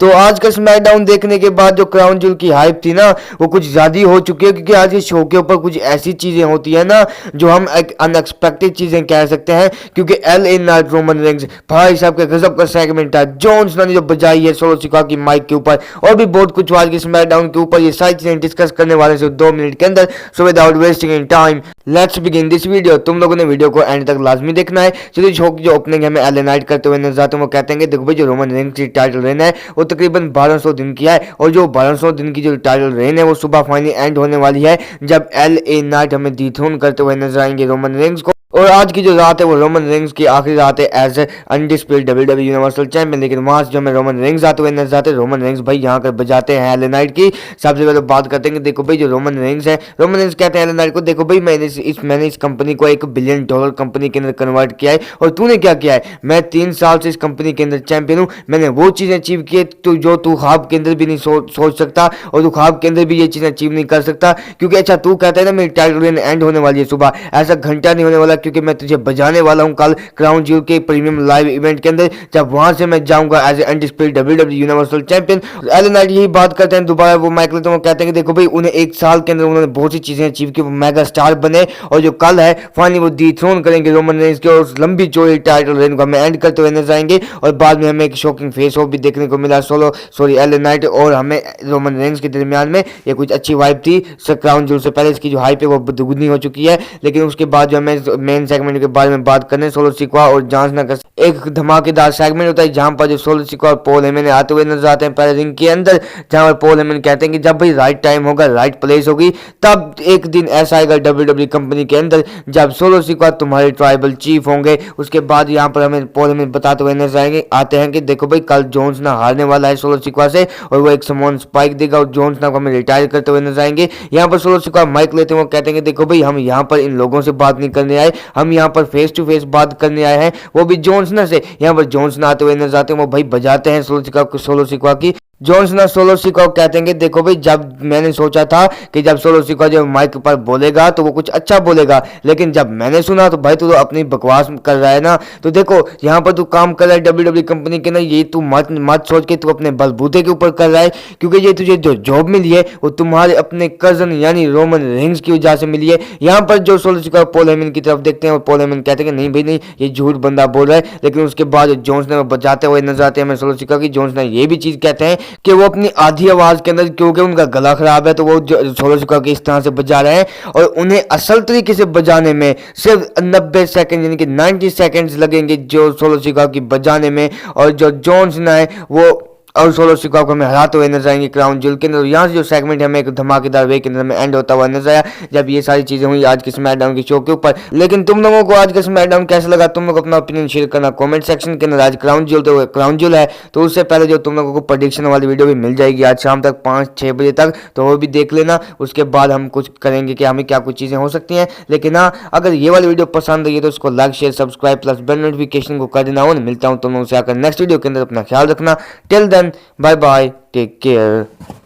तो आज का स्मैकडाउन देखने के बाद जो क्राउन ज्वेल की हाइप थी ना वो कुछ ज़्यादा ही हो चुकी है, क्योंकि आज के शो के ऊपर कुछ ऐसी चीज़ें होती है ना जो हम एक अनएक्सपेक्टेड चीज़ें कह सकते हैं। क्योंकि LA नाइट रोमन रेंस भाई साहब के गजब का सेगमेंट था, जॉन्स ने जो बजाई है सोलो सिका की माइक के ऊपर, और भी बहुत कुछ आज के स्मैकडाउन के ऊपर ये सारी चीज़ें डिस्कस करने वाले से 2 मिनट के अंदर। So without wasting in time let's begin this video. तुम लोगों ने वीडियो को एंड तक लाजमी देखना है। चलिए शो की जो ओपनिंग हमें LA नाइट करते हुए नजर आते हैं वो कहते हैं कि देखो भाई जो रोमन रेंस की टाइटल रेन है वो तकरीबन 1200 दिन की है, और जो 1200 दिन की जो टाइटल रेन है वो सुबह फाइनली एंड होने वाली है जब LA नाइट हमें डिथ्रोन करते हुए नजर आएंगे रोमन रेंस को। और आज की जो रात है वो रोमन रेंस की आखिरी रात है as a undisputed WWE universal champion. लेकिन वहां से जो हमें रोमन रेंस आते हुए नजर आते हैं, रोमन रेंस भाई यहाँ कर बजाते हैं LA नाइट की। सबसे पहले बात करते हैं कि देखो भाई जो रोमन रेंस है, रोमन रेंस कहते हैं LA नाइट को, देखो भाई मैंने इस कंपनी को $1 बिलियन कंपनी के अंदर कन्वर्ट किया है, और तूने क्या किया है? मैं 3 साल से इस कंपनी के अंदर चैंपियन हूँ, मैंने वो चीजें अचीव की है तो जो तू ख्वाब के अंदर भी नहीं सोच सकता, और तू ख्वाब के अंदर भी ये चीजें अचीव नहीं कर सकता। क्योंकि अच्छा तू कहता है ना मेरी टाइटल रेन एंड होने वाली है सुबह, ऐसा घंटा नहीं होने वाला, क्योंकि मैं तुझे बजाने वाला हूं कल क्राउन ज्वेल के प्रीमियम लाइव इवेंट के अंदर, जब वहां से मैं जाऊंगा as a undisputed WWE universal champion. LA Knight यही बात करते हैं, दोबारा वो माइक लेते हैं, वो कहते हैं कि देखो भाई उन्हें 1 साल के अंदर उन्होंने बहुत सी चीजें अचीव की, वो मेगा स्टार बने, और जो कल है फाइनली वो डिथ्रोन करेंगे रोमन रेंस के, और उस लंबी चौड़ी टाइटल रेन को हमें एंड करते हुए नजर आएंगे। और बाद में हमें एक शॉकिंग फेस ऑफ भी देखने को मिला LA नाइट और हमें रोमन रेंस के दरमियान में ये कुछ अच्छी वाइब थी। क्राउन ज्वेल से पहले इसकी जो हाइप है वो दुगनी हो चुकी है। लेकिन उसके बाद जो हमें मेन सेगमेंट के बारे में बात करने सोलो सिक्वा और जॉन सीना का एक धमाकेदार सेगमेंट होता है, जहां पर जो सोलो सिक्वा और पॉल हेमन आते हुए नजर आते हैं पहले रिंग के अंदर, जहां पर पॉल हेमन कहते हैं कि जब भाई राइट टाइम होगा, राइट प्लेस होगी, तब एक दिन ऐसा आएगा WWE कंपनी के अंदर जब सोलो सिक्वा तुम्हारे ट्राइबल चीफ होंगे। उसके बाद यहाँ पर हमें पॉल हेमन बताते हुए नजर आते हैं कि देखो भाई कल जॉन सीना हारने वाला है सोलो सिक्वा से, और वो एक समोन स्पाइक देगा और जॉन सीना को हमें रिटायर करते हुए नजर आएंगे। यहाँ पर सोलो सिक्वा माइक लेते हैं, वो कहते हैं कि देखो भाई हम यहाँ पर इन लोगों से बात नहीं करने आए, हम यहाँ पर फेस टू फेस बात करने आए हैं, वो भी जॉन सीना से। यहाँ पर जॉन सीना आते हुए नजर आते हैं, वो भाई बजाते हैं सोलो सिक्वा की। जॉन सीना सोलो सिक्वा कहते हैं कि देखो भाई जब मैंने सोचा था कि जब सोलो सिक्वा जब माइक पर बोलेगा तो वो कुछ अच्छा बोलेगा, लेकिन जब मैंने सुना तो भाई तू तो अपनी बकवास कर रहा है ना। तो देखो यहाँ पर तू काम कर रहा है WWE कंपनी के ना, ये तू मत सोच के तू अपने बलबूते के ऊपर कर रहा है, क्योंकि ये तुझे जो जॉब मिली है वो तुम्हारे अपने कजन यानी रोमन रेंस की वजह से मिली है। यहाँ पर जो सोलो सिक्वा पॉल हेमन की तरफ देखते हैं और पॉल हेमन कहते हैं कि नहीं भाई नहीं, ये झूठ बंदा बोल रहा है। लेकिन उसके बाद जॉन सीना बचाते हुए नजर आते हैं हमें सोलो सिक्वा की। जॉन सीना ये भी चीज कहते हैं कि वो अपनी आधी आवाज के अंदर, क्योंकि उनका गला खराब है तो वो सोलो सिक्वा के इस तरह से बजा रहे हैं, और उन्हें असल तरीके से बजाने में सिर्फ 90 सेकंड यानी कि 90 सेकंड्स लगेंगे जो सोलो सिक्वा की बजाने में। और जो जॉन सीना है वो और सोलो सिक्वा को हमें हराते हुए नजर आएंगे क्राउन ज्वेल के अंदर। यहाँ से जो सेगमेंट हमें एक धमाकेदार वे के अंदर में एंड होता हुआ नजर आया जब ये सारी चीजें हुई आज के स्मैकडाउन के शो के ऊपर। लेकिन तुम लोगों को आज का स्मैकडाउन कैसा लगा, तुम लोग अपना ओपिनियन शेयर करना कमेंट सेक्शन के अंदर। आज क्राउन ज्वेल है तो उससे पहले जो तुम लोगों को प्रेडिक्शन वाली वीडियो भी मिल जाएगी आज शाम तक 5-6 बजे तक, तो वो भी देख लेना। उसके बाद हम कुछ करेंगे कि हमें क्या कुछ चीजें हो सकती हैं। लेकिन हाँ, अगर ये वाली वीडियो पसंद आई है तो उसको like share subscribe plus bell notification को कर देना। मिलता हूँ तुम लोगों से आकर नेक्स्ट वीडियो के अंदर, अपना ख्याल रखना। Till then bye bye, take care.